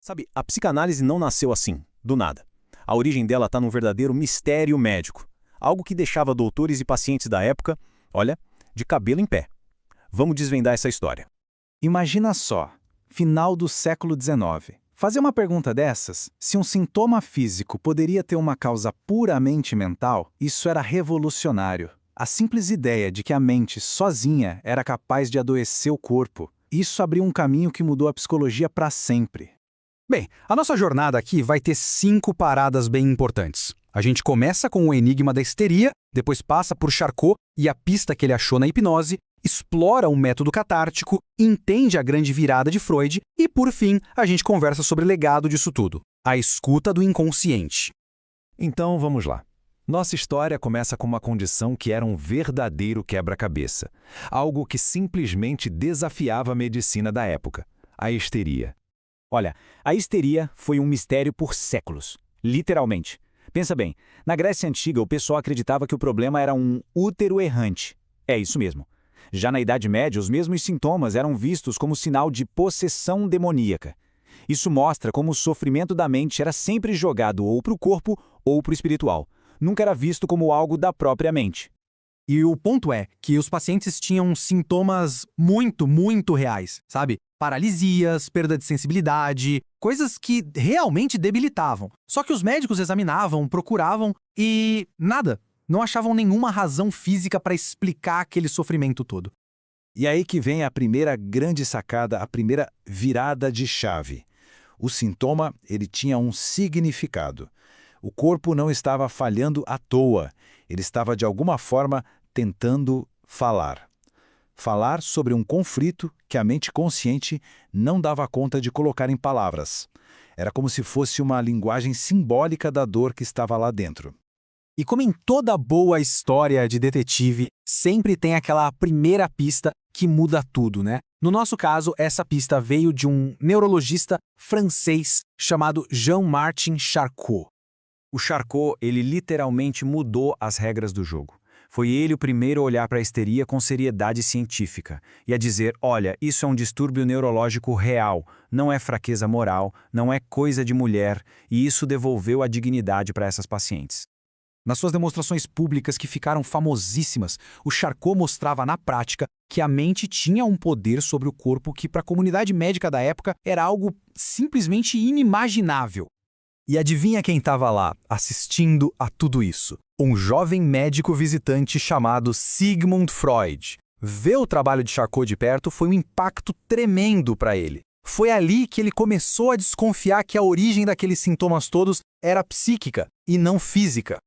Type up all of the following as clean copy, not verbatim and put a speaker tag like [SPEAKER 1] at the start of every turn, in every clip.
[SPEAKER 1] Sabe, a psicanálise não nasceu assim, do nada. A origem dela está num verdadeiro mistério médico. Algo que deixava doutores e pacientes da época, olha, de cabelo em pé. Vamos desvendar essa história.
[SPEAKER 2] Imagina só, final do século XIX. Fazer uma pergunta dessas, se um sintoma físico poderia ter uma causa puramente mental, isso era revolucionário. A simples ideia de que a mente sozinha era capaz de adoecer o corpo, isso abriu um caminho que mudou a psicologia para sempre.
[SPEAKER 3] Bem, a nossa jornada aqui vai ter 5 paradas bem importantes. A gente começa com o enigma da histeria, depois passa por Charcot e a pista que ele achou na hipnose, explora o método catártico, entende a grande virada de Freud e, por fim, a gente conversa sobre o legado disso tudo, a escuta do inconsciente.
[SPEAKER 4] Então, vamos lá. Nossa história começa com uma condição que era um verdadeiro quebra-cabeça. Algo que simplesmente desafiava a medicina da época, a histeria.
[SPEAKER 5] Olha, a histeria foi um mistério por séculos, literalmente. Pensa bem, na Grécia Antiga o pessoal acreditava que o problema era um útero errante. É isso mesmo. Já na Idade Média, os mesmos sintomas eram vistos como sinal de possessão demoníaca. Isso mostra como o sofrimento da mente era sempre jogado ou para o corpo ou para o espiritual. Nunca era visto como algo da própria mente.
[SPEAKER 3] E o ponto é que os pacientes tinham sintomas muito reais, sabe? Paralisias, perda de sensibilidade, coisas que realmente debilitavam. Só que os médicos examinavam, procuravam e nada. Não achavam nenhuma razão física para explicar aquele sofrimento todo.
[SPEAKER 4] E aí que vem a primeira grande sacada, a primeira virada de chave. O sintoma, ele tinha um significado. O corpo não estava falhando à toa. Ele estava, de alguma forma, tentando falar. Falar sobre um conflito que a mente consciente não dava conta de colocar em palavras. Era como se fosse uma linguagem simbólica da dor que estava lá dentro.
[SPEAKER 3] E como em toda boa história de detetive, sempre tem aquela primeira pista que muda tudo, né? No nosso caso, essa pista veio de um neurologista francês chamado Jean-Martin Charcot.
[SPEAKER 1] O Charcot, ele literalmente mudou as regras do jogo. Foi ele o primeiro a olhar para a histeria com seriedade científica e a dizer, olha, isso é um distúrbio neurológico real, não é fraqueza moral, não é coisa de mulher, e isso devolveu a dignidade para essas pacientes.
[SPEAKER 3] Nas suas demonstrações públicas que ficaram famosíssimas, o Charcot mostrava na prática que a mente tinha um poder sobre o corpo que para a comunidade médica da época era algo simplesmente inimaginável. E adivinha quem estava lá, assistindo a tudo isso? Um jovem médico visitante chamado Sigmund Freud. Ver o trabalho de Charcot de perto foi um impacto tremendo para ele. Foi ali que ele começou a desconfiar que a origem daqueles sintomas todos era psíquica e não física.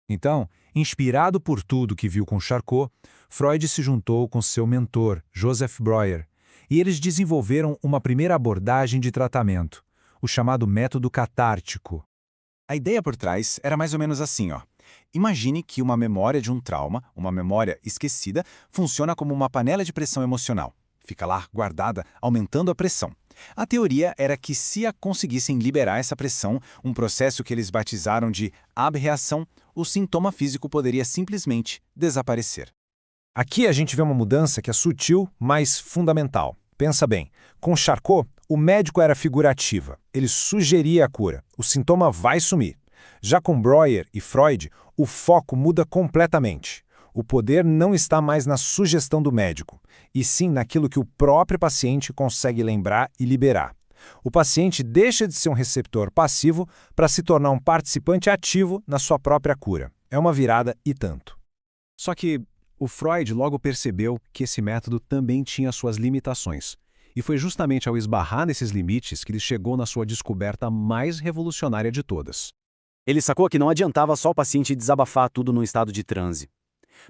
[SPEAKER 4] Então, inspirado por tudo que viu com Charcot, Freud se juntou com seu mentor, Joseph Breuer, e eles desenvolveram uma primeira abordagem de tratamento, o chamado método catártico.
[SPEAKER 2] A ideia por trás era mais ou menos assim, ó. Imagine que uma memória de um trauma, uma memória esquecida, funciona como uma panela de pressão emocional. Fica lá guardada, aumentando a pressão. A teoria era que se conseguissem liberar essa pressão, um processo que eles batizaram de abreação, o sintoma físico poderia simplesmente desaparecer.
[SPEAKER 4] Aqui a gente vê uma mudança que é sutil, mas fundamental. Pensa bem, com Charcot, o médico era figurativa. Ele sugeria a cura. O sintoma vai sumir. Já com Breuer e Freud, o foco muda completamente. O poder não está mais na sugestão do médico, e sim naquilo que o próprio paciente consegue lembrar e liberar. O paciente deixa de ser um receptor passivo para se tornar um participante ativo na sua própria cura. É uma virada e tanto.
[SPEAKER 1] Só que o Freud logo percebeu que esse método também tinha suas limitações. E foi justamente ao esbarrar nesses limites que ele chegou na sua descoberta mais revolucionária de todas.
[SPEAKER 5] Ele sacou que não adiantava só o paciente desabafar tudo num estado de transe.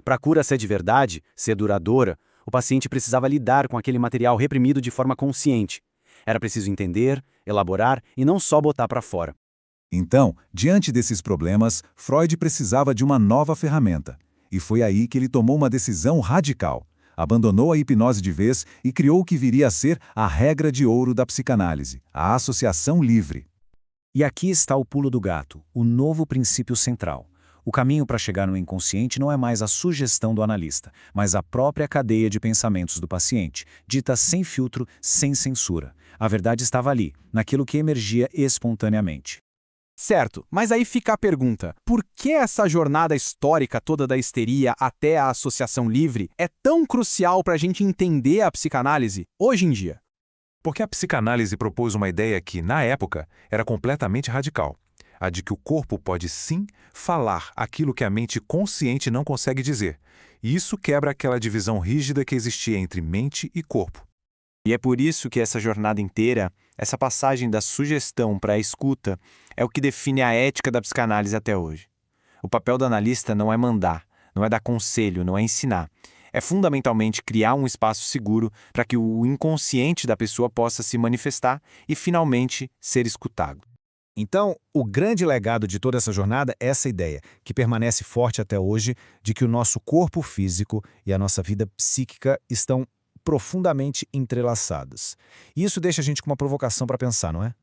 [SPEAKER 5] Para a cura ser de verdade, ser duradoura, o paciente precisava lidar com aquele material reprimido de forma consciente. Era preciso entender, elaborar e não só botar para fora.
[SPEAKER 6] Então, diante desses problemas, Freud precisava de uma nova ferramenta. E foi aí que ele tomou uma decisão radical. Abandonou a hipnose de vez e criou o que viria a ser a regra de ouro da psicanálise, a associação livre.
[SPEAKER 1] E aqui está o pulo do gato, o novo princípio central. O caminho para chegar no inconsciente não é mais a sugestão do analista, mas a própria cadeia de pensamentos do paciente, dita sem filtro, sem censura. A verdade estava ali, naquilo que emergia espontaneamente.
[SPEAKER 3] Certo, mas aí fica a pergunta: por que essa jornada histórica toda da histeria até a associação livre é tão crucial para a gente entender a psicanálise hoje em dia?
[SPEAKER 4] Porque a psicanálise propôs uma ideia que, na época, era completamente radical. A de que o corpo pode sim falar aquilo que a mente consciente não consegue dizer. E isso quebra aquela divisão rígida que existia entre mente e corpo.
[SPEAKER 1] E é por isso que essa jornada inteira, essa passagem da sugestão para a escuta, é o que define a ética da psicanálise até hoje. O papel do analista não é mandar, não é dar conselho, não é ensinar. É fundamentalmente criar um espaço seguro para que o inconsciente da pessoa possa se manifestar e finalmente ser escutado.
[SPEAKER 3] Então, o grande legado de toda essa jornada é essa ideia, que permanece forte até hoje, de que o nosso corpo físico e a nossa vida psíquica estão profundamente entrelaçados. E isso deixa a gente com uma provocação para pensar, não é?